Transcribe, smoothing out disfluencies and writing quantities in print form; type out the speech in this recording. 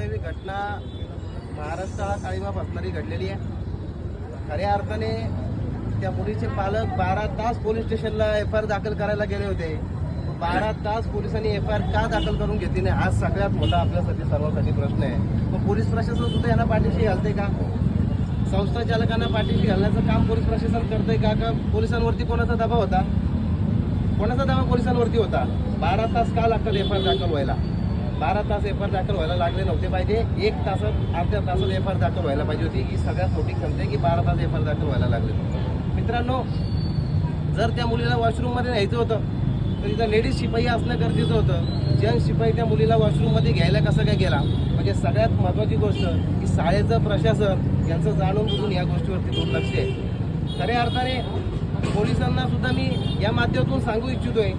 दुर्दैवी घटना महाराष्ट्राला काळीमा फासणारी घडलेली आहे. खऱ्या अर्थाने त्या मुलीचे पालक 12 तास पोलीस स्टेशनला FIR दाखल करायला गेले होते. 12 तास पोलिसांनी FIR का दाखल करून घेतली नाही हा सगळ्यात मोठा आपल्यासाठी सर्वांसाठी प्रश्न आहे. मग पोलीस प्रशासन सुद्धा यांना पाठीशी घालते का? संस्था चालकांना पाठीशी घालण्याचं काम पोलीस प्रशासन करतंय का? पोलिसांवरती कोणाचा दबाव होता? कोणाचा दबाव पोलिसांवरती होता? 12 तास का लागतात FIR दाखल व्हायला? 12 तास FIR दाखल व्हायला लागले नव्हते पाहिजे. 1 तासात अर्ध्या तासात FIR दाखल व्हायला पाहिजे होती. ही सगळ्यात मोठी खंत आहे की 12 तास FIR दाखल व्हायला लागले. मित्रांनो, जर त्या मुलीला वॉशरूममध्ये न्यायचं होतं तर तिथं लेडीज शिपाई असणं गरजेचं होतं. जेंट्स शिपाई त्या मुलीला वॉशरूममध्ये घ्यायला कसं काय गेला? म्हणजे सगळ्यात महत्त्वाची गोष्ट की शाळेचं प्रशासन यांचं जाणून बुजून या गोष्टीवरती दुर्लक्ष आहे. खऱ्या अर्थाने पोलिसांना सुद्धा मी या माध्यमातून सांगू इच्छितोय